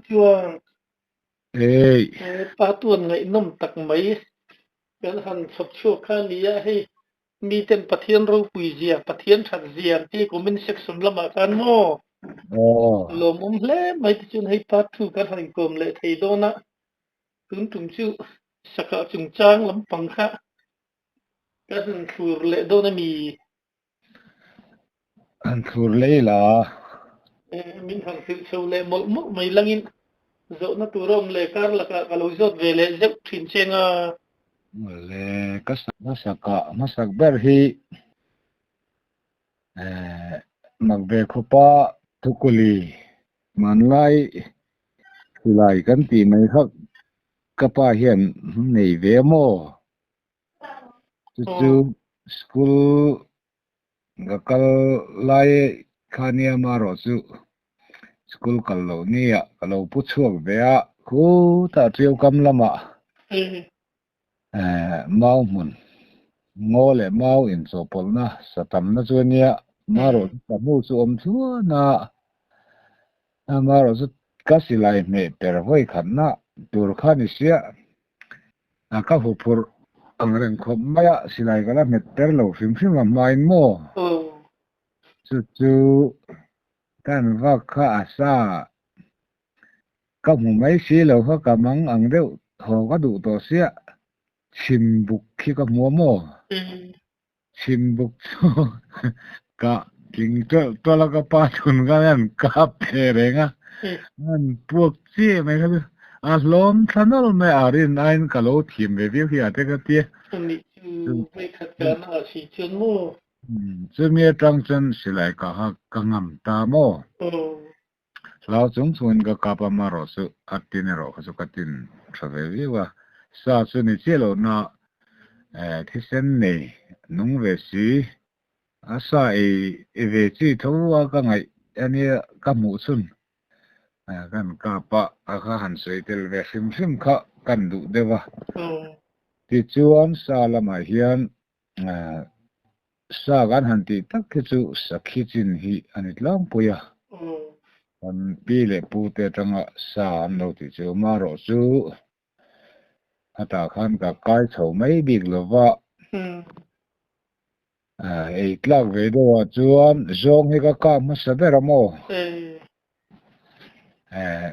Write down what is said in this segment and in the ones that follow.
chua Ê, pa tuần ngày nôm tắc mấy cái hắn sắp chua khan đi hay mi tên pathian râu bùi dìa pathian thật dìa thì của mình section làm à kan mo ồ, lom hle mai chun hay pa thu kan han kom le thei do na tun tum chu saka chung chang lam pang kha kan han thur le do na mi anh thua lấy là, min han thil cheu le mol mo mai langin zo na turom le kar la ka lo zot ve le zep thin chenga le, masak berhi, magbe khopa, thukuli, manlai, silai kan ti mai khak, kapa hian, nei ve mo, chu o school, gakal lai, khania maro chu, school kallo nia, kallo puchuak vea, khu ta triêu kam lama, mau mun. Ngô lệ mau in so pol na satam na chu nia maro tamu chu om thua na maro chu kasilai me per voi khan na tur khan isia ka hu phur angreng khop maya silai gala met per lo fim fim ma main mo o chu kan va kha asa ka mu mai si lo kha ka mang ang deuh ho ka du to sia chim buk khi ka mu mo chim buk chu ka king to la ka pa thun ga yan ka pe renga an puak chi mai ka a lom thanol me arin ain ka lo thim ve vi hi ate ka ti ni chu mai khat ka na si chun mo chu mi tang chen silai ka ha ka ngam ta mo o lao chung chun ka ka pa ma ro su atin ro ka su ka tin tha ve vi wa sa chu ni chelo na thisen nei nung ve si asa về chi thấu ka ngai ani ka mu chun kan ka pa ka han soi tel ve sim sim kha kan du dewa o ti chuan sa lama hian sa gan han ti tak ke chu sakhi chin hi ani tlang puya o an pi le pu te tanga sa an lo ti chu ma ro chu ata khan ka kai chho mai big lova ei tlak ve do chuan zong hi ka ka ma sa ber mo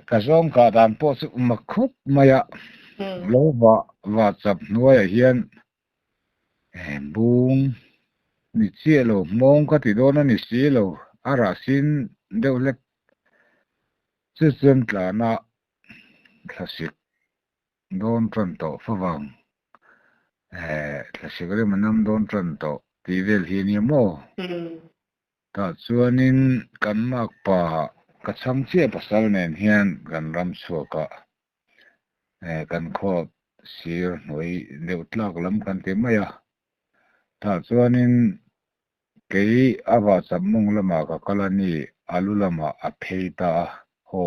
ka zong ka dan po chu ma khup maya lo wa chap nuai hian bung ni chia lo mong ka ti do na ni si lo ara sin deuh lek chu chen tla na thlasik don tran to fawang thlasik re manam don tran to ti vel hi ni mo ta chuanin kan mak pa ka chang che pasal nen hian kan ram chuaka kan kho sir noi deuh tlak lam kan ti maya ta chuanin kei awa chamung lama ka kalani alu lama a pheita ho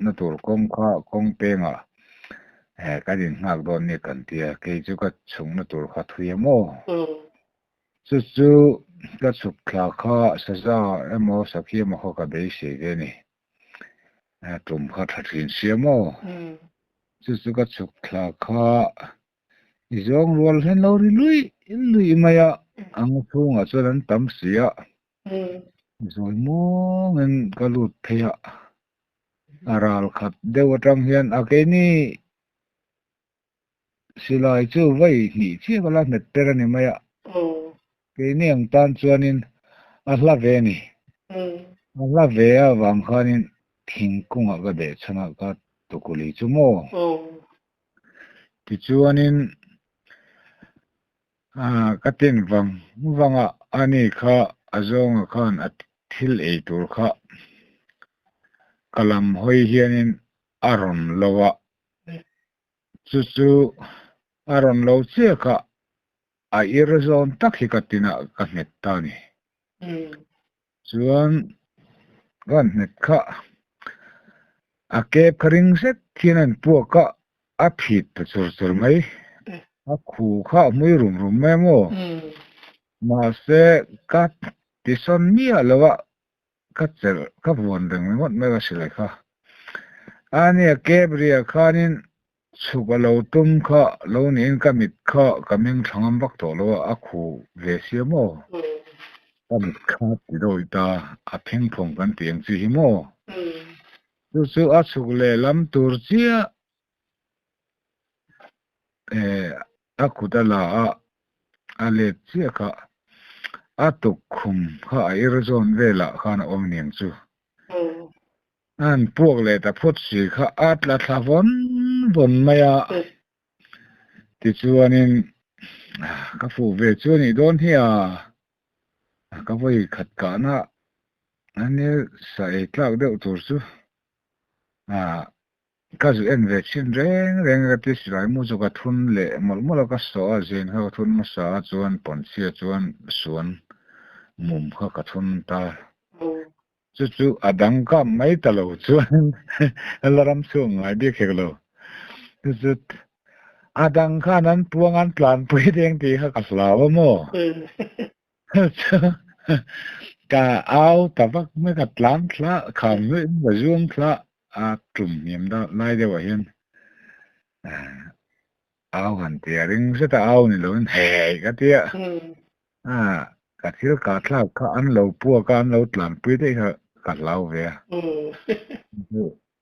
na tur kong kha kong penga ka din ngak don ni kan tia kei chu ka chung na tur kha thuia mo chu ka chuk thla kha saza emo sakhi ma kho ka be se ge ni tum kha thathin sia mo chu ka chuk thla kha izong rol hen lo ri lui maya ang thunga chuan tam sia rồi mo ngân ka lut phaya aral khat dewa tang hian akeni silai chu vai ni chi bala met perani maya ke ni ang tan chuanin a hla ve ni a hla ve a wang khanin thingkunga ga de chana ka tukuli chu mo ti chuanin katin wanga ani kha azonga khan at thil ei tur kha kalam hoi hianin aron lowa chu aron lo che kha a irzon tak hi katina ka het ta ni chuan gan net kha a ke khring set thianan pu ka a phit ta chur mai a khu kha mui rum me mo ma se ka ti son mi alawa ka cher ka bon deng ngot me ga silai kha ania kebria khanin chuka lo tum kha lo nin kamit kha kaming thangam bak to lo akhu ve siamo kamit kha ti do ita a pheng phong kan tiang chi hi mo chu a chuk le lam tur chia akhu da la a le chia kha atuk khum kha irzon vela khana om niang chu an puak le ta phut si kha at la thavon von maya ti chuanin ka fu ve chu ni don hi ka voi khat ka na ani sa e tlak deuh tur chu ka zu en ve chin reng reng ka ti sirai mu chu ka thun le mol mol ka so a zen ha thun ma sa chuan pon sia chuan suan mum kha ka thun ta chu adang ka mai ta lo chuan alaram chu ngai bi khek lo chu adang kha nan puang an plan pui deng ti kha ka slawa mo ka ao ta vak me ka tlan thla kham me ba zoom thla a tum niam da lai de wa hian ao han tia ring se ta ao ni lo he ka tia ka thil ka thla kha an lo pu ka an lo tlan pui de ka lau ve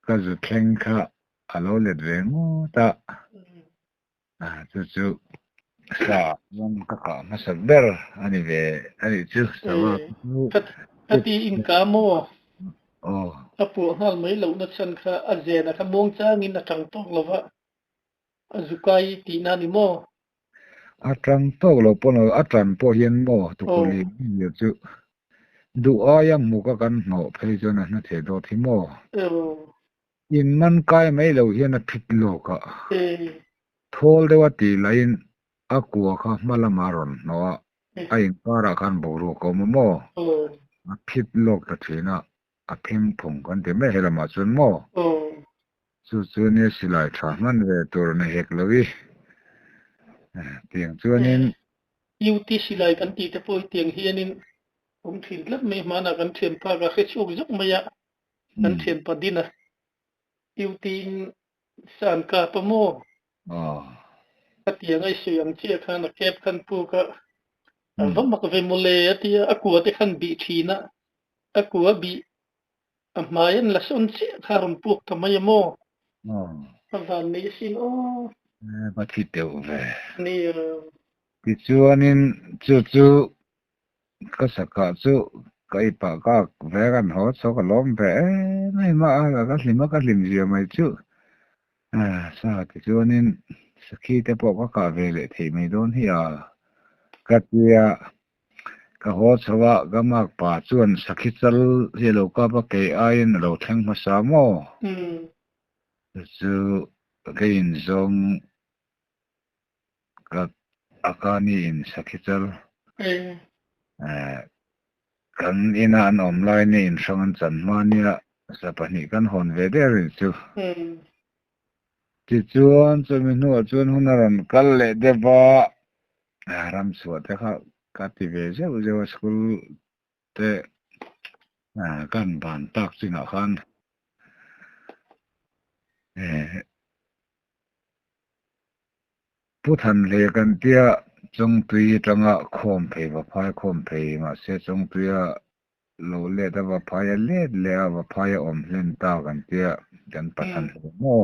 ka zu thleng kha a lo let ve ngo ta chu sa mong ka masaber ani ve ani chu sa wa ati in ka mo apu hal mai lo na chan kha azena kha mong cha ngin na tang tok lova azukai ti na ni mo atang tok lo pono atan po hian mo tu ko li ni chu du ayam mu ka kan no phei chu na na the do thi mo in man kai mai lo hian a phit lo ka thol de wa ti lain akua kha malamaron no ai para kan boru ko mo a phit lok ta thina a phim phum kan te me hela ma chun mo chu ne silai tha man ve tur na hek lowi tiang chuanin UT silai kan ti te poi tiang hianin thin lap me mana kan thian pa ga khe chuk zuk maya kan thian pa dina UT san ka pa mo tiang ai siang chia khan a kep khan pu ka vam mak ve mole atia akua te khan bi thina akua bi amayan la son chi kharon puk thamaya mo van ni sin ba thi teu ve ni ti chuanin chu ka saka chu kai pa ka ve kan ho so ka lom ve mai ma ka lim zia mai chu sa ti chuanin sakhi te po ka ve le thei mai don hi ka tia ka ho chawa ga mak pa chuan sakhi chal hi lo ka ba ke ain lo thleng ma sa mo chu ke in zong ka akani in sakhi chal kan ina an online in sangan chan mania sa pani kan hon ve der chu ti chuan chumi nu chuan hunaran kal le de ba ram su te kha ka ti ve je school te kan ban tak chinga khan puthan le kan tia chung tui tanga khom phei ba phai khom phei ma se chung tuya lo le da ba phai le ba phai om len ta kan tia kan pathan mo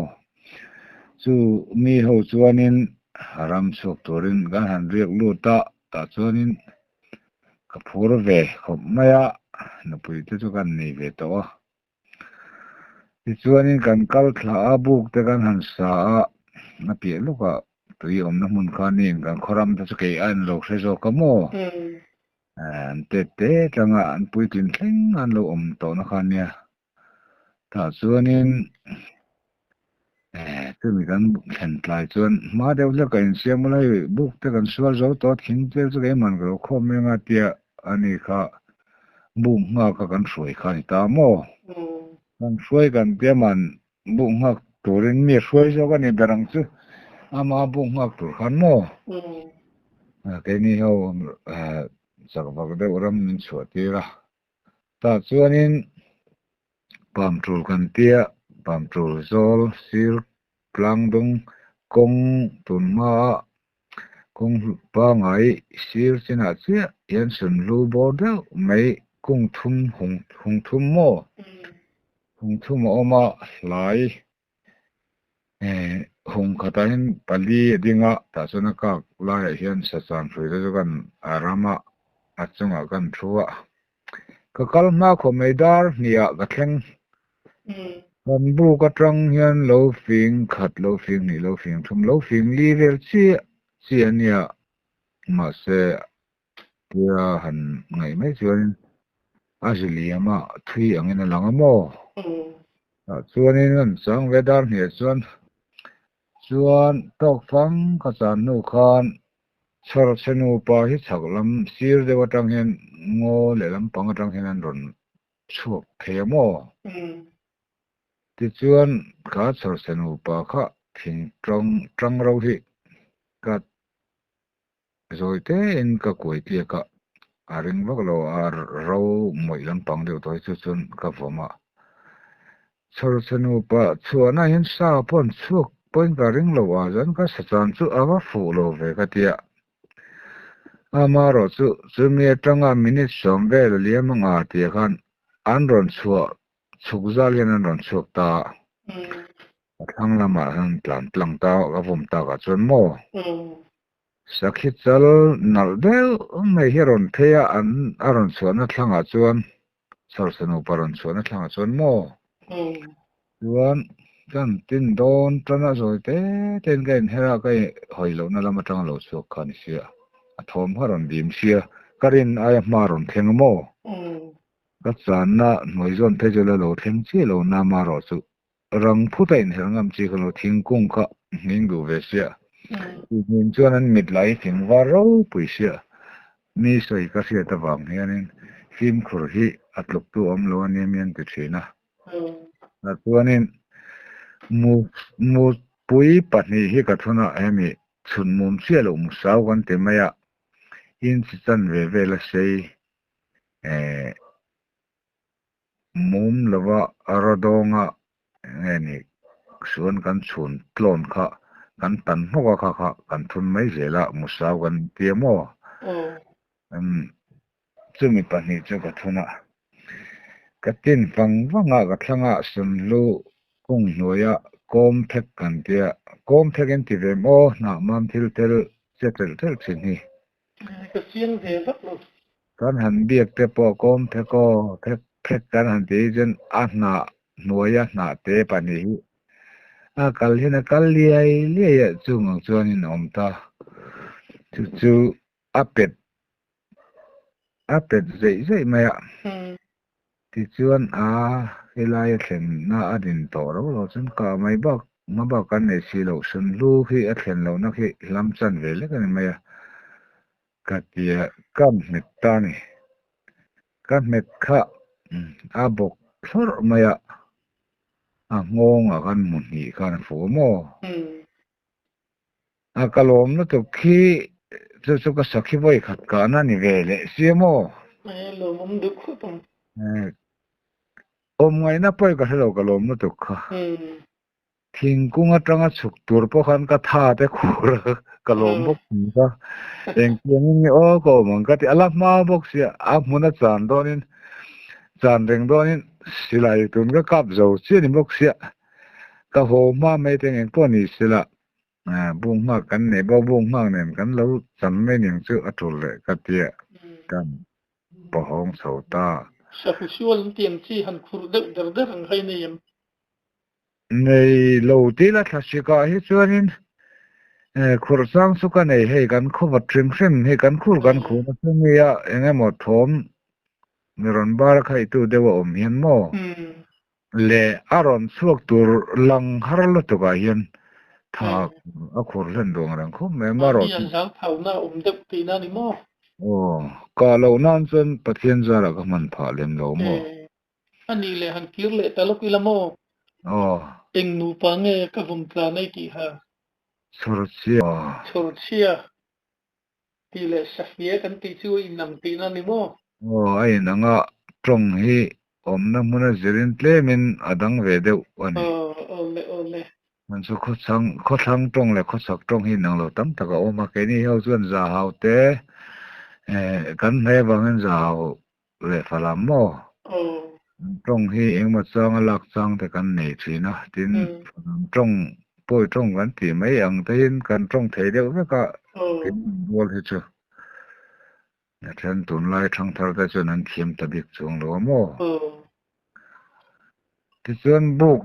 chu mi ho chuanin haram sok torin gan han riak lu ta chuanin ka phur ve khop maya na pui te chu kan nei ve to ti chuanin kan kal thla a buk te kan han sa na pi luka tui om na mun kha nin kan khoram ta chu ke an lo hre zo ka mo te tanga an pui tin thleng an lo om to na khan nia ta chuanin tu mi kan thlen tlai chuan ma deuh hle kan siam lai buk te kan sual zo to thin te chu ke man ro khom me nga tia ani kha buk nga ka kan hroi kha ni ta mo kan hroi kan te man buk nga turin mi hroi zo ka ni berang chu ama buk nga tur khan mo ke ni ho sak bak de ram min chuatira ta chuanin pam tul kan tia pam trul zol sir plang dung kong tun ma kong pa ngai sir china chia yan sun lu bor deuh mai kung thum hung thum mo hung thum oma lai hung khata hin pali dinga ta chuna ka lai hian sa chan hrui te kan arama achunga kan thua ka kalma kho meidar nia ka thleng kan bu ka tang hian lo fing khat lo fing ni lo fing thum lo fing li vel chi ania ma se tia han ngai mai chuan aziliama thui angin alanga mo chuanin an chang vedar ni chuan tok fang ka chan nu khan chhar chenu pa hi chhaklam sir dewa tang hian ngo le lam pang tang hian an ron chuak themo ti chuan ka chhar chenu pa kha thing tang ro hi ka rồi thế in ka koi tia ka aring vak lo ar ro moi lam pang deuh toy chu chun ka voma chhar chenu pa chuana hin sa pon chuk point ka ring lo a jan ka sachan chu awa fu lo ve ka tia ama ro chu mi atanga minute som ve lo liam nga tia khan an ron chua chuk zal hian an ron chuk ta thang lama han tlang ta ka vom ta ka chun mo sakhi chal nal deuh mai hi ron theia an aron chuana thlanga chuan chhar chenu pa ron chuana thlanga chuan mo chuan kan tin don tana rồi te ten gen hera kai hoilo na lama tang lo chuk khan sia a thom haron dim sia karin ai maron theng mo ka chan na noi zon the jela lo theng chi lo na ma ro chu rang phutain herngam chi khalo thingkung kha hingu ve sia min chuan an mit lai thing var ro pui sia mi soi ka sia ta wang hianin film khur hi atluk tu om lo ani mian ti thina na chuanin mu pui pahnih hi ka thuna emi chhun mum sia lo mu sau kan ti maya in chi chan ve ve la sei mum lova aradonga ngeni suan kan chhun tlon kha kan tan hmoka kha kan thun mai zela mu sau kan ti mo chumi pahnih chu ka thuna ka tin wanga ka thlanga sun lu kung hnuaya kom phek kan tia kom phek in ti ve mo na mam thil tel chetel tel chin hi ka siang ve vak lo kan han biak te po kom pheko phek kan han ti jen a na hnuaya na te pani hi a kal hina kal liai chung chuan in om ta chu apet zai maya ti chuan helai thlen na adin to ro chun ka mai bak ma ba kan nei si lo sun lu hi a thlen lo na hi lam chan ve le kan maya ka tia kam met ta ni ka met kha a bok thor maya a ngong a kan mun hi kan fu mo a kalom na to khi chu ka sakhi boi khat ka na ni ve le si mo lo mum du khu pang om ngai na poi ka helo kalom na to kha thingkunga tanga chuk tur po khan ka tha te khur kalom bok ka eng kiang ni o ko mang ka ti ala ma bok sia a muna chan reng donin silai tun ka kap zo chi ni bok sia ka ho ma me teng eng po ni sila bung ma kan ne bo bung ma nen kan lo chan me ning chu atul le ka tia kan po hong so ta sa husual tiang chi han khur der ang hai ne yam nei lo ti la thasika hi chuanin khur sang su ka nei hei kan khu va trim hei kan khur kan khu na chungia engemaw thawm miron bar khai tu dewa om hian mo le aron chuak tur lang har lo to ka hian tha a khur hlen dong rang khum me maro ya zang phau na deuh ti na ni mo ka lo nan chun pathian zara ka man pha lem lo mo ani le han kir le talok ila mo eng nu pa nge ka vom tla nei ti ha chorchia ti le safia kan ti chu in nam ti na ni mo ai nanga trong hi na muna zirin tle min adang ve deuh ani ole man chu kho thang tong le kho sak tong hi nang lo tam taka oma ke ni ho chuan za hau te kan he bangin za hau le phalam mo tong hi engma chang lak chang te kan nei thina tin tong poi tong kan ti mai ang te hin kan tong thei deuh veka kin bol hi chu then tun lai thang thar te chuan an thiam ta bik chung lo mo ti chuan buk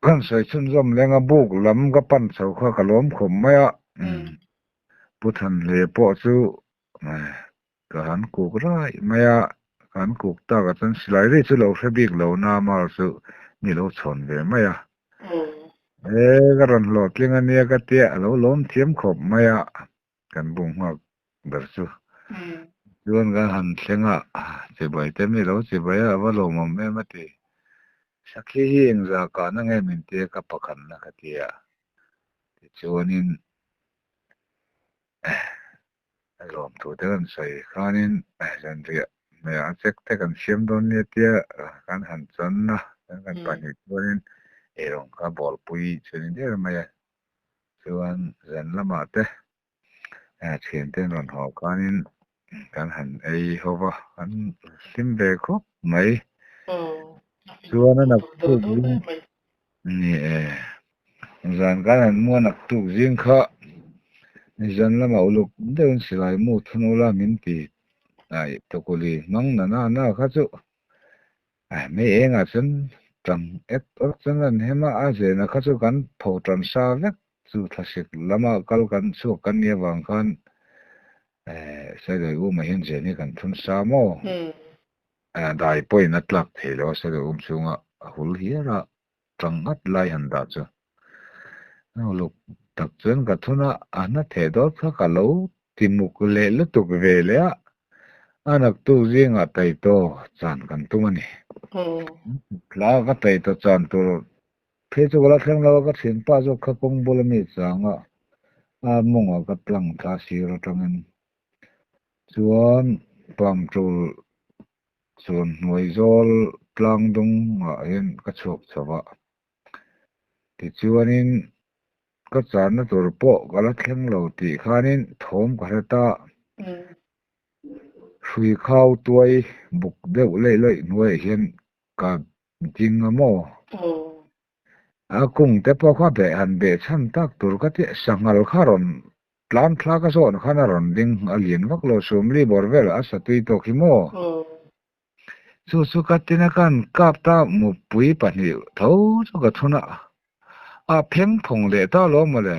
kan sai chun zom lenga buk lam ka pan chho kha kalom khom maya puthan le po chu ka han kuk rai maya kan kuk ta ka chan silai ri chu lo hrebik lo na mar chu ni lo chhon ve maya ka ran lo tling ania ka tia lo lom thiam khop maya kan bung hak ber chu chuan ka han thlenga che bai te mi lo che bai a va lo mom me ma ti sakhi hi eng za ka na nge min te ka pakhan na ka tia chuanin lom tu te kan sai khanin jan ria me a chek te kan siam don ni tia kan han chan na kan pani chuanin erong ka bol pui chuanin der mai chuan zen lama te thian ten ron ho kanin kan han ei hova kan sim ve khop mai chuan an ak tu ni zan kan han mua nak tu jing kha zan lama uluk deun silai mu thunula min ti ai tokuli mang na kha chu me enga chen tram et or chen an hema a je na kha chu kan pho tran sa vek chu thasik lama kal kan chu kan ye wang khan sai dai ma hin je ni kan thun sa mo dai poi na tlak thelo sai dai chunga hul hiara trangat lai han da chu no luk tak chen ka thuna ana the do kha ka lo timuk le lu tuk ve le a anak tu zinga tai to chan kan tumani la ka tai to chan tu phe chu la thang la ka thin pa zo kha kong bol mi changa a monga ka tlang tha si ro tangen chuan pam tul chuan noi zol tlang dung a hen ka chok chawa ti chuanin ka chan na tur po kala thleng lo ti khanin thom ka heta hui khau tuai buk deuh lei nuai hian ka jing mo a kung te po kha be han be chan tak tur ka ti sangal kharon tlan thla ka zon khana ron ding alien vak lo sum li borvel a satui to ki mo chu ka tina kan kap ta mu pui pa ni tho chu ka thuna a pheng phong le ta lo mo le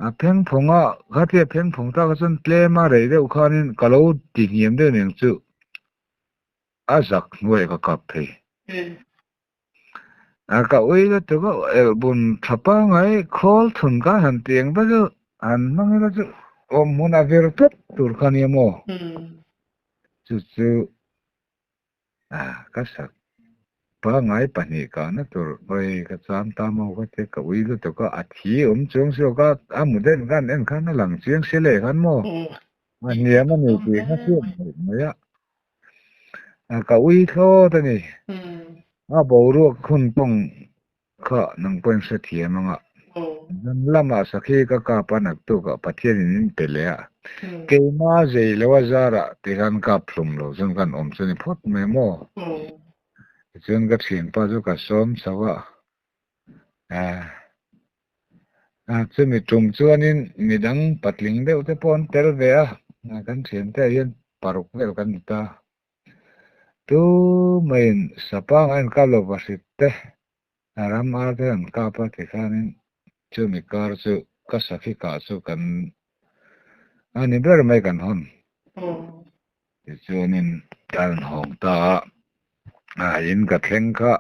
a pheng phong a ka ti pheng phong ta ka chun tle ma re de ukhanin kalo ti niem de ning chu a zak nuai ka kap thei ka ui da tu ko bun thapa ngai khol thun ka han tiang da chu an mang da chu om mun a ver pet tur khani mo chu ka sak pa ngai pa ni ka na tur oi ka cham ta mo ka te ka ui da tu ko a thi chung so ka a mu den kan en kan na lang chiang se le kan mo ma nia ma ni ti na chu ma ya ka ui tho ta ni a bo ru khun tong kha nang pen sa thiam anga lama sakhi ka panak tu ka pathian in pelea ke ma zei lewa zara te kan ka phlum lo jong kan om chani phot me mo chen ka thin pa ju ka som sawa chumi tum chuanin midang patling deuh te pon tel ve a kan thian te hian paruk vel kan ta tu main sapang an ka lo vasit te ram a te an ka pa te khanin chumi kar chu ka sakhi ka chu kan ani ber mai kan hon chuanin kan hong ta in ka thleng kha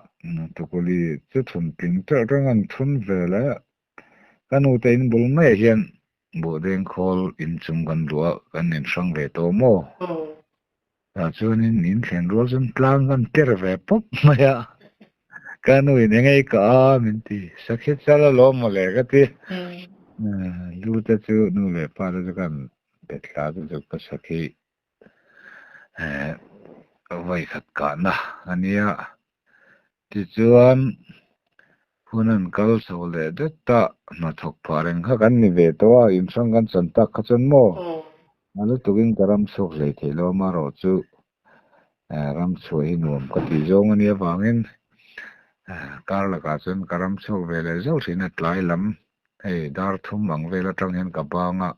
tukuli chu thun ping ter rangan thun vela kanu te in bul mai hian bo deng khol in chung kan lua kan in sang ve to mo chuanin in thlen rol chun tlang kan ter ve pop maya kanu in engai ka min ti sakhi chala lo mo le ka ti lu ta chu nu le pa chu kan betla chu ka sakhi vậy khát cả na anh ya thì chuan hunan kal so le det ta na thok phareng kha kan ni ve to a in sang kan chan tak kha chon mo alu tukin karam sok le thelo ma ro chu ram chhui nuam ka ti zong ani awangin kar la ka chun karam sok ve le zo thina tlai lam hei dar thum ang ve la tang hen ka banga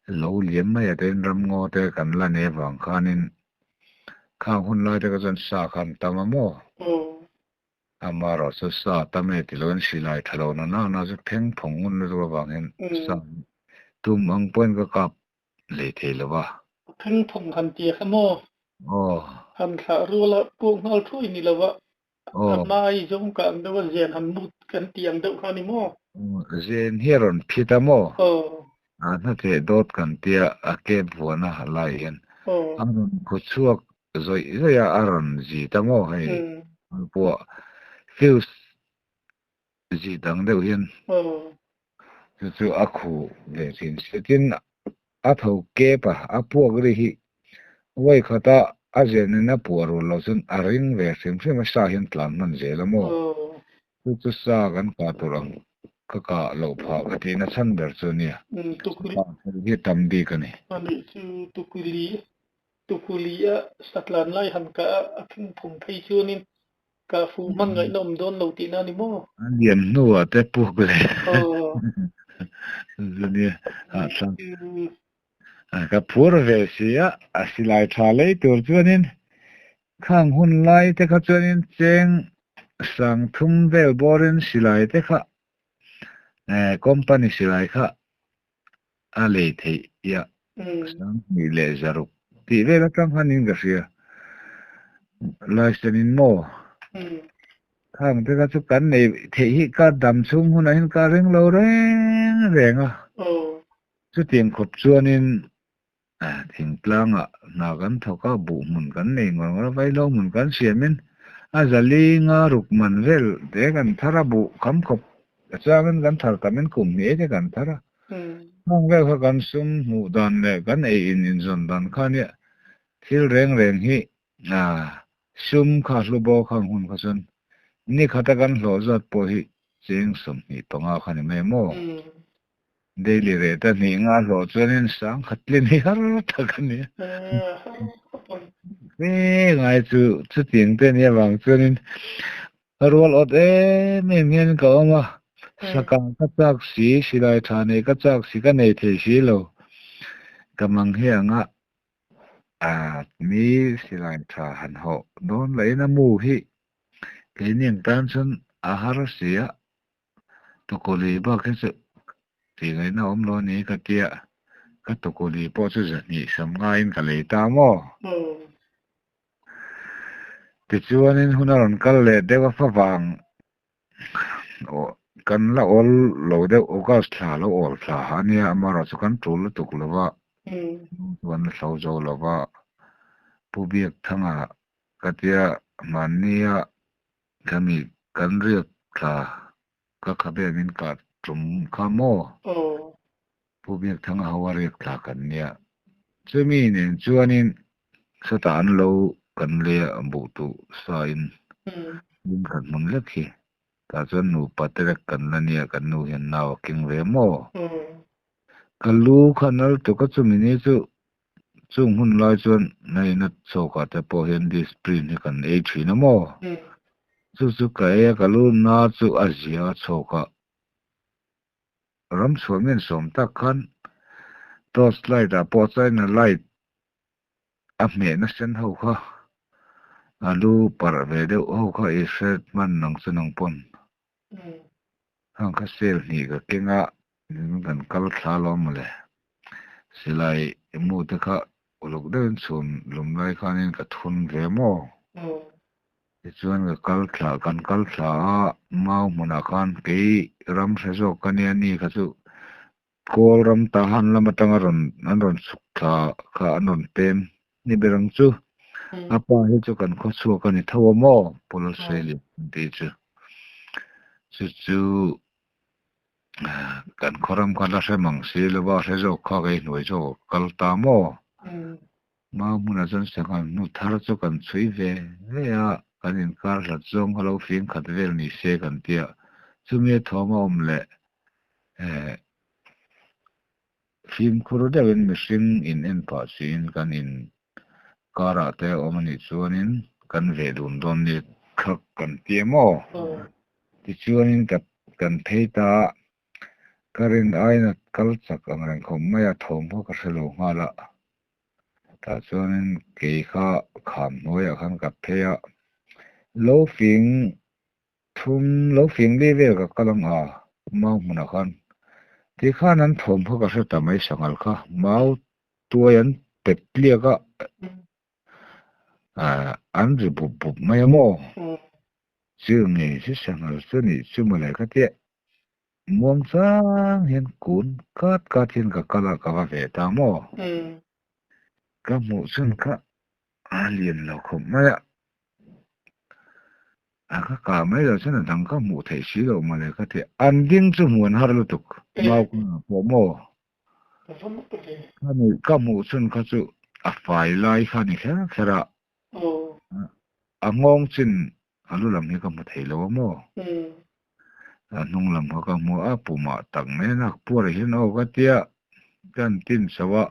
lo liam mai aten ram ngo te kan la ne wang khanin khang hun lai te ka chun sa khan tamamo amaro su sa tame ti lon silai thalo na na zu theng phong un ru awangin sa tum ang pon ka kap le thelo wa theng phong kan ti khamo han kha ru la pu ngal thui ni lawa mai jong kan da wa zen han mut kan tiang deuh khani mo zen hieron phitamo na te dot kan tia a ke buana halai hen aron ko chuak zoi ya aron ji tamo hei po feels ji dang deuh hian chu a khu le sin setin a tho ke pa a puak ri hi wai khata a zen na puaru lo chun a ring ve sim sim sa hian tlan man zelamo chu sa kan ka turang ka lo pha ka ti na chan ber chu ni tukuli hi tam di ka ni ani chu tukuli a satlan lai han ka a thing phung thei chu nin ka fu man ngai nom don lo ti na ni mo lian nuwa te puk le zuni a sang ka phur ve sia a silai tha le tur chuanin khang hun lai te kha chuanin cheng sang thum vel borin silai te kha company silai kha a le thei ya sang ni le zaruk ti ve la tang hanin ga sia lai senin mo khang te ka chu kan nei thei hi ka dam chung hun hin ka reng lo reng reng a chu tiang khop chuanin thing tlang a na kan thoka bu mun kan nei ngor vai lo mun kan siamin a zali nga ruk man vel te kan thara bu kham khop changan kan thar kamen kum ni te kan thara mong vel kha kan sum mu dan le kan ei in zon dan khania thil reng reng hi sum kha lu bo khang hun kha chun ni khata kan hlo zat po hi cheng som hi panga khani me mo daily rate ni nga hlo chuanin sang khatlin hi har thakani ngai chu ting te ni awang chuanin rol ot me mien ka ma sakang ka chak si silai thane ka chak si ka nei the si lo kamang he anga mi silai tha han ho don leina mu hi kening tan chun ahar sia to koli ba ke chu ti ngai na om lo ni ka tia ka to koli po chu ni sam ngai in ka le ta mo ti chuanin hunaron kal le dewa fa wang kan la ol lo de o ka thla lo ol thla ania amara chu kan tul tuk lova wan hlo zo lova pubiak thanga katia mania kami kan riak thla ka khabe min ka tum khamo pubiak thanga hawariak thla kan nia chumi nen chuanin satan lo kan le ambu tu sain din kan mun lekhi ta chuan nu patrek kan lania kan nu hian naw king ve mo kalu khanal to ka chumi ni chu chung hun lai chuan nei na choka te po hian discipline hi kan ei thina mo chu ka e kalu na chu azia choka ram somen som tak khan torch light a po chai na light a me na sen ho kha alu par ve de ho kha e set man nang sunang pon hang kha sel ni ka kenga kan kal thla lo male silai mu te kha uluk den chun lum lai khanin ka thun ve mo chuan ka kal thla mau muna khan ke ram hrezo kania ni kha chu kol ram ta han lama tanga ron suk thla kha anon pem ni berang chu apa hi chu kan kho chu kan ni thaw mo pol seli ti chu kan khoram kan la se mang si lo ba se zo kha ge noi zo kal ta mo mau mun a zon sang kan nu thar chu kan chui ve le a kan in kar la zong halo fing khat vel ni se kan tia chumi thoma om le film khuru de wen machine in en pa sin kan in kara te omani chuanin kan ve dun don ni khak kan tia mo ti chuanin kan theita karin aina kal chak ang reng khom maya thom ho ka selo ngala ta chuanin ke kha kham noya khan ka pheya lo fing thum lo fing le ve ka kalang a mau muna khan ti khan an thom ho ka sa mai sangal kha mau tuayan peplia ka an ri bup bup mai mo chu nge si sangal chu ni chu mala ka te muang sang hian kun kat hian ka kala ka va ve ta mo ka mu chun ka alien lo khom maya ka ka mai lo chana dang ka mu thei si lo ma le ka te an ding chu muan har lu tuk mau ku po mo ka ni ka mu chun ka chu a fai lai kha ni khara a ngong chin alu lam hi ka mu thei lo mo nung lam ka mu a pu ma tak me na pu re hin o ka tia kan tin sawa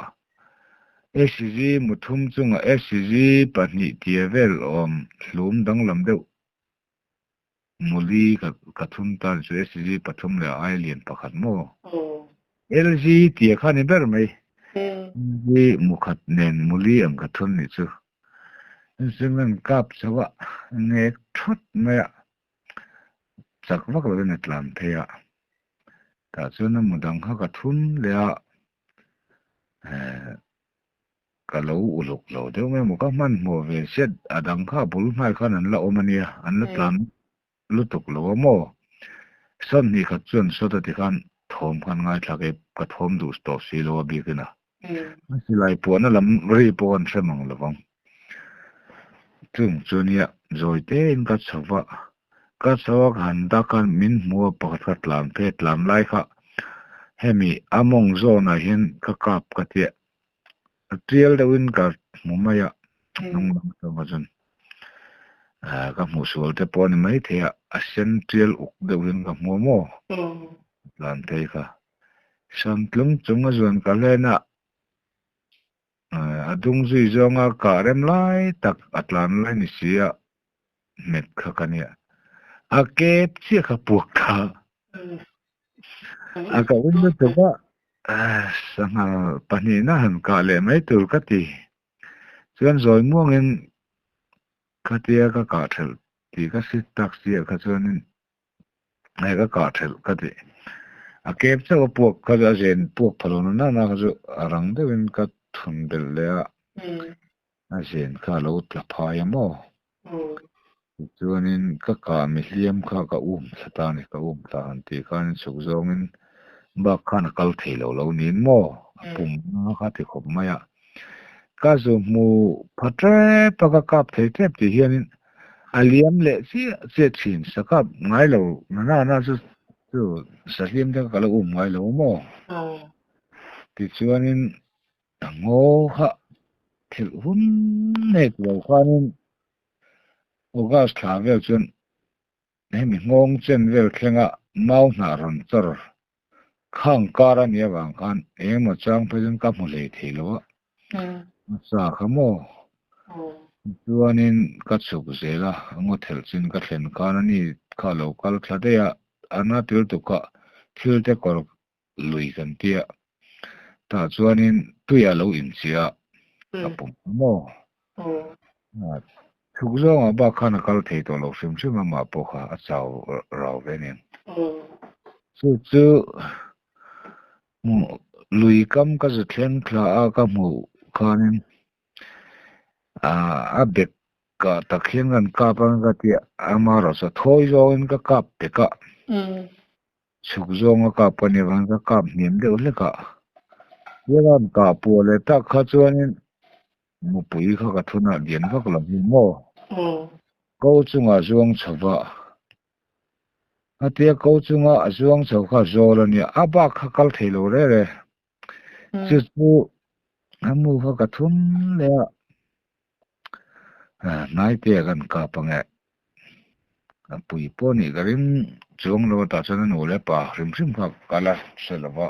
SCG muthum chunga SCG pahnih tia vel om hlum dang lam deuh muli ka thum tan chu SCG pathum le alien pakhat mo LG tia kha ni ber mai ni mukhat nen muli am ka thun ni chu zungan kap chawa nge thut maya chak vak lo ne tlam theya ta chuna mudang kha ka thun le a ka lo uluk lo deuh me mu ka man mo ve set adang kha bul mai khan an la omania an la tlam lutuk lo mo son ni kha chuan so ta ti khan thom khan ngai thlake ka thom du sto si lo bi kina silai po na lam ri po an semang lawang chung chunia zoite in ka chawa han da kan min mu pakhat tlam phe tlam lai kha hemi among zona hin ka kap ka tia trial da win ka mumaya nung so mazun ka musul te pon mai thea asen trial uk da win ka mo lan te ka samtlung chunga zon ka lena adung zui zonga ka rem lai tak atlan lai ni sia met kha kania akep chi kha puk ka aka win da ba sanga pani na han ka le mai tur ka ti chuan zoi muangin ka tia ka ka thel ti ka sit tak sia ka chuanin ai ka thel ka ti a kep cha pok ka ja jen pok phalona na ka chu arang de win ka thun bel le a jen ka lo tla phaya mo chuanin ka mi hliam kha ka thata ni ka ta an ti kan suk zongin ba khan kal thei lo ni mo pum na kha ti khop maya ka zo mu phatre pa ka kap thei tep ti hianin aliam le che chin sakap ngai lo na chu sahlim da ka lo ngai lo mo ti chuanin ngo kha thil hun ne lo khanin ogas thavel chun hemi ngong chen vel khenga mau na ron chor khang kara ni wang kan ema chang phajun ka mu le thilo sa khamo chuanin ka chuk zela ngo thel chin ka thlen kan ani kha lo kal thade ya ana til tu ka thil te kor lui kan tia ta chuanin tuya lo in chia apum mo thuk zonga ba khana kal thei to lo sim sim ma po kha a chaw raw venin chu lui kam ka zu thlen thla a ka mu khanin a bek ka takhian kan ka pan ka ti amaro sa thoi zo in ka kap te ka chuk zonga ka pani van ka kap nim de le ka yeran ka pu le ta kha chuanin mu pui kha ka thuna dian ka la mo ko chunga zuang chawa atia ko chunga zuang chaw kha zola ni aba kha kal thelo re chu amu kha ka thun le nai te kan ka pange pui po ni garim chung lo ta chan nu le pa rim kha kala selwa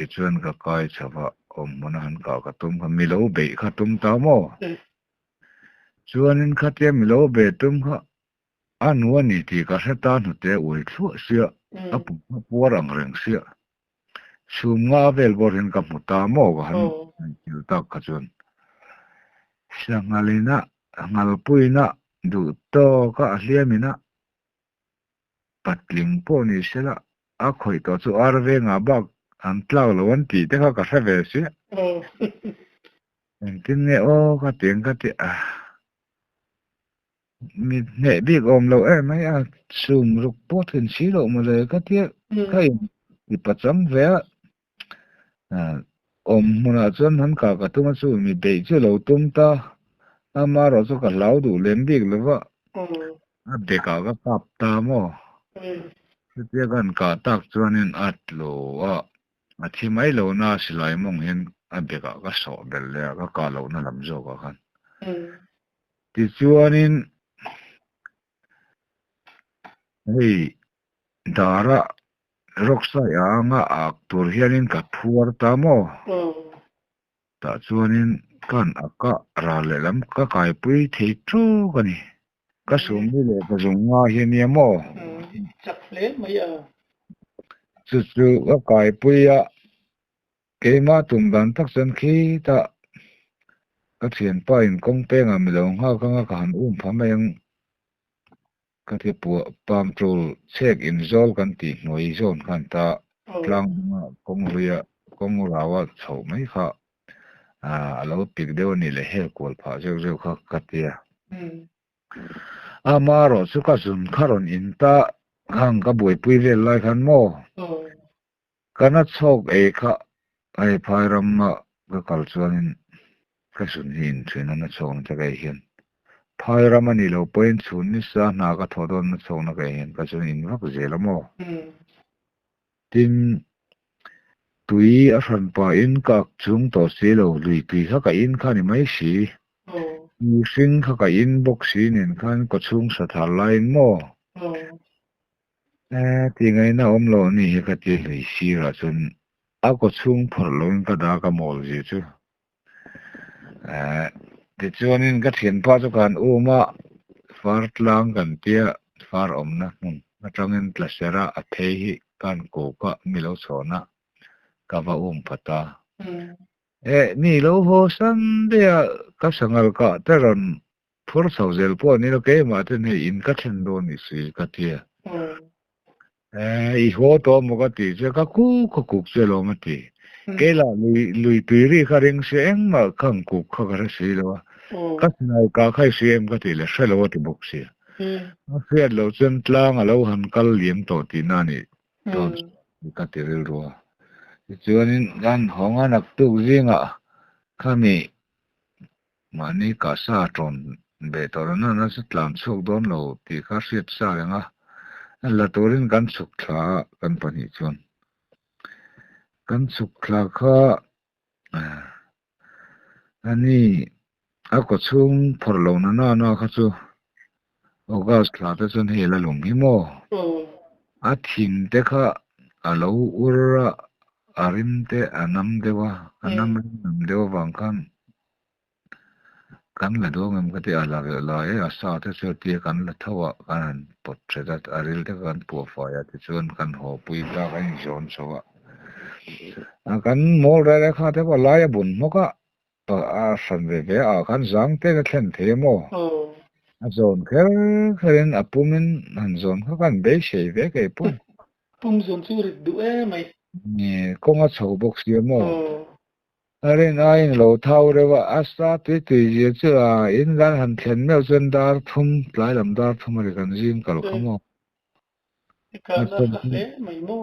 e chuan ka kai chawa mana han ka tum kha milo be kha tum ta mo chuan in kha te milo be tum kha anu ni ti ka sa ta nu te ui thu sia apu po rang reng sia sum nga vel bor hin ka muta mo ga han il ta ka chuan sangalina ngal puina du to ka hliamina patling po ni sela a khoi to chu arve nga bak an tlau lo an ti te kha ka sa ve sia tin nge o ka teng ka ti mi ne bi om lo mai a sum ruk po thin si lo ma le ka ti kai i pacham ve om muna chuan han ka tuma chu mi be chu lo tum ta ama ro chu ka lau du lem bik lewa a de ka kap ta mo te kan ka tak chuanin at lo a thi mai lo na silai mong hin a be ka so bel le ka lo na lam zo ka khan ti chuanin hei dara roksa anga ak tur hianin ka phuar ta mo ta chuanin kan aka ra le lam ka kai pui thei tru ka ni ka sum ni le ka zung nga hian ya mo chak hle mai chu ka kai pui ke ma tum dan tak chan khi ta ka thian pa in kong pe nga mi lo nga ka nga ka han phameng ka ti pu pam trul check in zol kan ti noi zon kan ta tlang kong ria kong rawa chho mai kha alo pik deu ni le he kol pha zeu kha ka tia amaro chu ka zun kharon in ta khang ka boi pui vel lai khan mo kana chok e kha ai phairam ma ka kal chuanin ka sun hin thina na chong ta kai hian phairam ani lo point chun ni sa na ka thodon na chong na kai hian ka chun in va zela mo tin tui a ran pa in ka chung to se lo lui pi kha ka in kha ni mai si ni sing kha ka in box si nen khan ko chung sa tha line mo ti ngai na om lo ni he ka ti lui si ra chun a ko chung phor lo ka da ka mol ji chu ti chuanin ka thian pa chu kan uma far tlang kan tia far om na na tangin tlasera a thei hi kan ko ka milo chona ka va phata ni lo ho san de ka sangal ka teron phur sauzel po ni lo ke ma te nei in ka thlen do ni si ka tia i ho to mo ka ti che ka ku che lo ma ti ke la lui tui ri kha ring se eng ma khang ku kha ka si lo ka nai ka khai si em ka ti le se lo ti bok si a fiat lo chen tlang a lo han kal liam to ti na ni to ka ti ril ro chuanin gan honga nak tu zinga khami mani ka sa tron be to na sa tlan chuk don lo ti kha siat sa nga la torin kan chuk thla kan pani chuan kan chuk thla kha ani a ko chung phor lo na kha chu august thla ta chun he la lum hi mo a thin te kha a lo ura arim te anam dewa anam dewa wang kan la do ngam ka te ala la e asa te chu ti kan la thawa kan pot che dat aril te kan pu fa ya te chun kan ho pui ta kan zon chowa kan mol ra kha te ko la ya bun mo ka a san ve a kan zang te na thlen the mo a zon kherin apumin han zon kha kan be shei ve ke pum zon chu ri du mai ni konga chho box ye mo arin ain lo thau rewa asa tui je chu in gan han thlen me chen dar thum tlai lam dar thum ri kan jin kal khamo ka na khle mai mo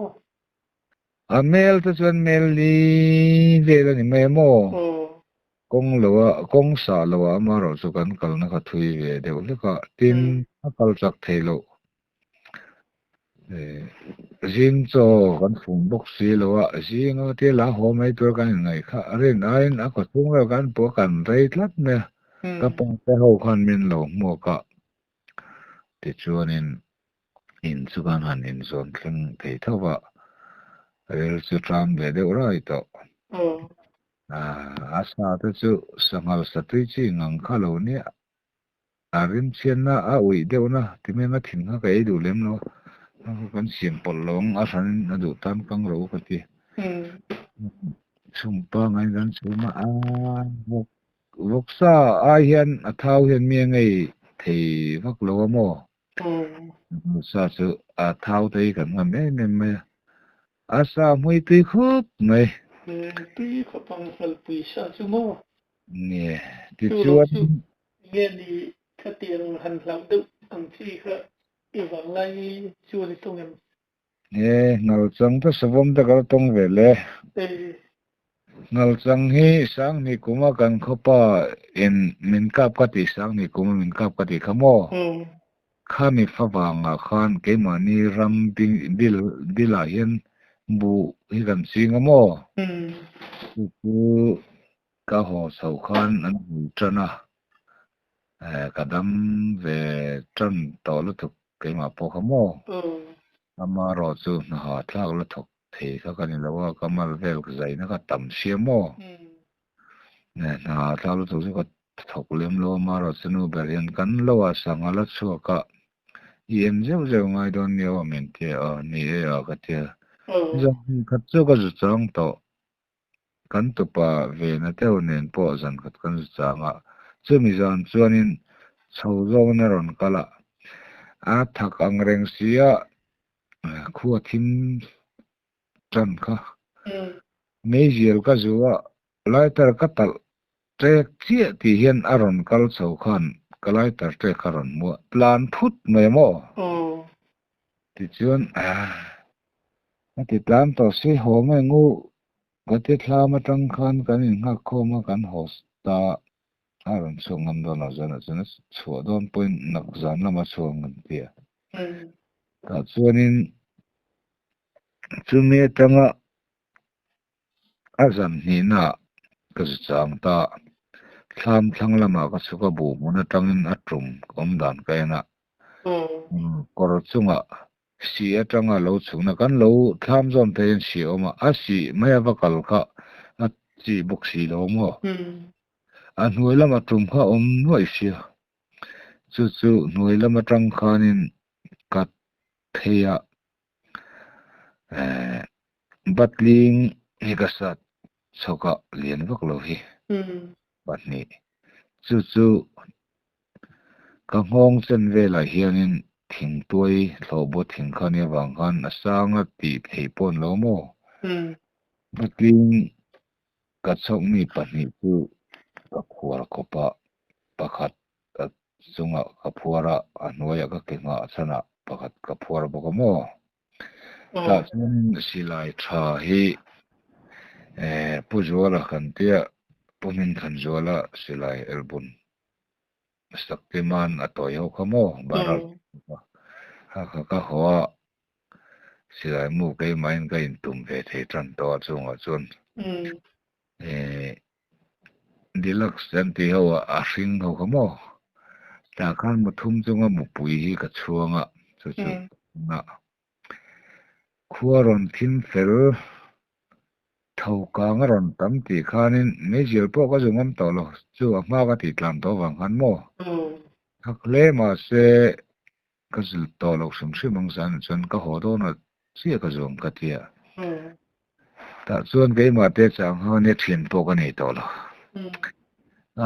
a mel te chen mel ni ve la ni me mo kong lo kong sa lo ma ro chu kan kal na kha thui ve de le ka tin a kal chak thei lo riêng cho con phụng bốc xí lo à riêng ở thế là hôm mấy tuổi cái ngày khác riêng ai nó có xuống rồi cái bữa cần rây lắm nè cái bông cái hậu con mình lo mua cả thì cho nên in su kan han in zon thleng thei thawa rel chu tram ve deuh rai to asa te chu sangal satui chi ngang kha lo ni a rim chian na a ui deuh na ti me nga thin kha kai du lem lo kan siam pol long a ran na du tam kang ro ka ti chung pa ngai gan chu ma a vok sa a hian a thau hian mi ngai thei vak lo mo sa chu a thau thei kan ngam em asa muy tùy khúc này tùy khúc bằng phần tùy sao chứ mô nè thì chuột nghe đi khá tiền hành lão đựng bằng chi khá y vọng lại chua đi tung em nè ngල් chang ta savom ta kal tong ve le ngl chang hi sang ni kuma kan khopa in min kap ka ti sang ni kuma min kap ka ti khamo kha mi fa wanga khan ke mani ram bil hian bu hi kan singa mo ku ka ho sau khan an hu trana kadam về trân tổ lô thực cái mà po khamo ama ro chu na ha thak lô thok thì các cái là wa kamal vel cái dây nó có tầm xia mo nè na thak lô thok có thok lem lo ma ro sunu berian kan lo a sang ala chu ka iem zeu zeu ngai don neo men te ni e a ka te zo khat chu ka zu chang to kan tu pa ve na teu nen po zan khat kan zu changa chu mi zan chuanin chho zo na ron kala a thak ang reng sia khu thim tran kha mei zel ka zuwa lai tar ka tal tre chia ti hian aron kal chho khan kalai tar tre kharon mu plan phut mai mo ti chuan ti plan to si ho mai ngu ka ti thla ma tang khan kan in nga kho ma kan hosta aron chungam do na zana chuna chhuwa don point nak zan lama chungan tia ta chuanin chumi tanga azam ni na ka chang ta thlam thlang lama ka chuka bu muna tangin atum kom dan kaina kor chunga si atanga lo chungna kan lo thlam zon ten si oma asi maya vakal kha a chi boxi lo mo an nuôi lama tum kha nuôi sia chu nuôi lama tang khanin kat theya batling hi ka sat choka lian vak lo hi batni chu ka ngong chen ve la hianin thing tuai thlo bo thing khania wang khan asanga ti thei pon lo mo batling ka chok ni pahni chu ka khuar kopa pakhat chunga ka phuara anuaya ka kenga chana pakhat ka phuar bok mo ta chuan silai tha hi puzuala khan tia pumin khan zuala silai elbun saktiman atoy ho khamo baral ka hoa silai mu kai main ka in tum ve the tran to chunga chun deluxe anti ho a hring ho khamo ta khan ma thum chunga mu pui hi ka chuanga chu na khuaron thin fel thau ka ngaron tam ti khanin mejil po ka zungam to lo chu a ma ka ti tlam to wang han mo thak le ma se ka zil to lo sim sim mang san chun ka ho do na sia ka zung ka tia ta chuan ke ma te chang ho ne thin po ka nei to lo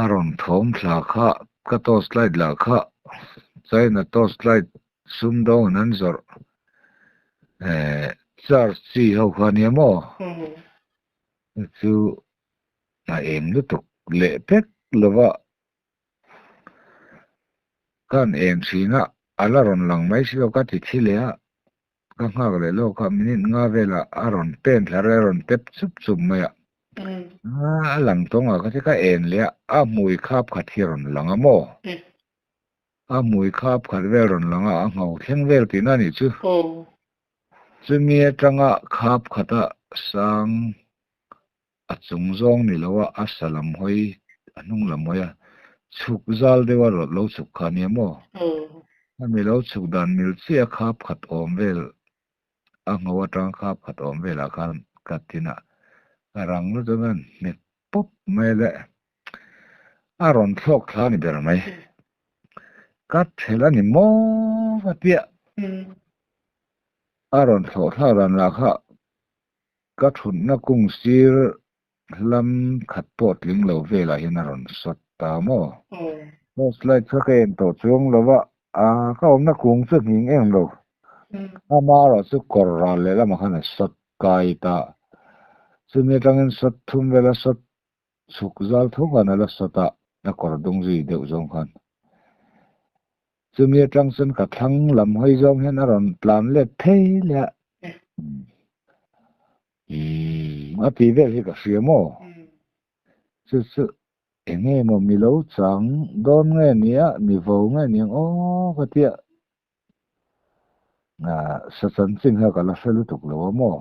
aron thom thla kha ka to slide la kha chai na to slide sum do nan zor char chi ho khania mo chu na em lu tuk le pek lova kan em sina alaron lang mai silo ka ti thilea ka nga le lo kha minute nga vela aron pen thararon tep chup chup maya lang tonga ka ka en le a mui khap kha thiron langa mo a mui khap kha veron langa a ngau thleng vel ti na ni chu chumi tanga khap khata sang achung zong ni lawa asalam hoi anung lam hoya chuk zal dewa rot lo chuk khania mo ami lo chuk dan mil chia khap khat om vel angawa tang khap khat om vel akan katina arang lo jangan ne pop mele aron thok thani ber mai kat thela ni mo fatia aron thok tharan la kha kat hun na kung sir lam khat pot ling lo vela hin aron sot ta mo no slide kha ken to chung lova a ka om na kung chu hing em lo ama ro chu kor ra le la ma khana sot kai ta chumi tangin sot thum vela sot chuk zal thok ana la sota na kor dung ji deuh zong khan chumi tang sen ka thang lam hoi zong hen aron plan le thei le a ti vel hi ka hria mo chu chu enge mo mi lo chang don nge nia mi vo nge ning o ka tia sa chan ching ha ka la felu tuk lo mo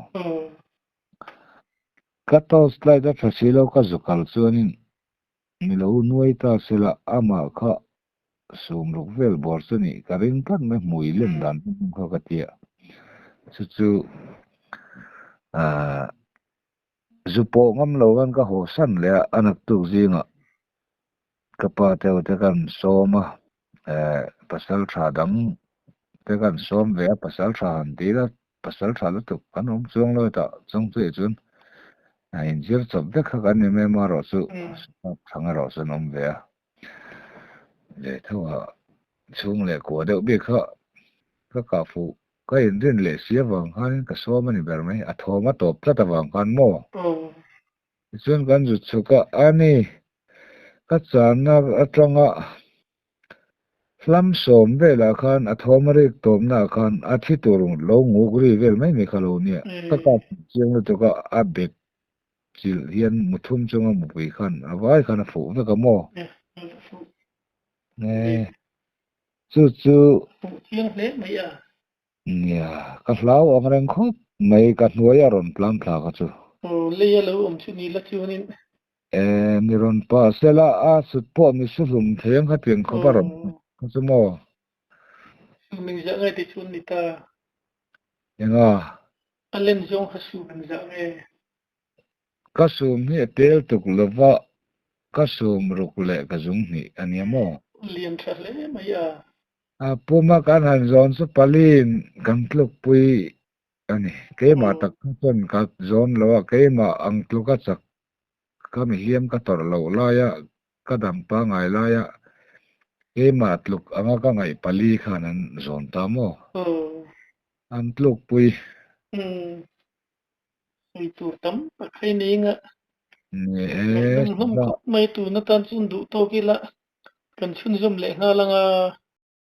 ka to slide a thasilo ka zukal chuanin mi lo nuai ta sela ama kha sum ruk vel bor chani ka ring kan me mui len dan kha ka tia chu chu zupo ngam lo gan ka ho san le anak tu zinga kapa teo te kan soma pasal thadang te kan som ve pasal than tira pasal than tu kan chung lo ta chung tu chun in jir chop de kha kan me ma ro chu thanga ro chu nom ve le thawa chung le ko de bi kha ka fu ka in rin le sia wang khan ka soma ni ber mai a thoma top ta ta wang kan mo chun kan ju chu ka ani ka chana atanga flam som vela khan athomarik tomna khan athi turung lo ngugri vel mai mi khalo nia ka chiang to ka abek chil hian muthum chunga mupui khan awai khan fu ve ka mo ne chu chiang hle mai a nia ka hlau ang reng khop mai ka hnuai aron plan thla ka chu le ya lo chu ni la chunin mi ron pa sela a sut po mi su lum theng kha tiang khabaron ka chu mo mình dạ ngay thì chun đi ta nga anh lên giống hát su mình dạ ngay ka sum hi tel tuk lova ka sum ruk le ka zung ni aniamo liền thật lẽ mà ya puma kan han zon su palin kan tluk pui ani ke ma tak chon ka zon lo ke ma ang tluka chak ka mi hiam ka tor lo la ya ka dam pa ngai la ya ke ma tluk anga ka ngai pali khanan zon ta mo an tluk pui người tu tắm và khai ní ngạ ni nông khóc mấy tu nó tan chun đủ to kia lạ cần chun zoom lệ nga lăng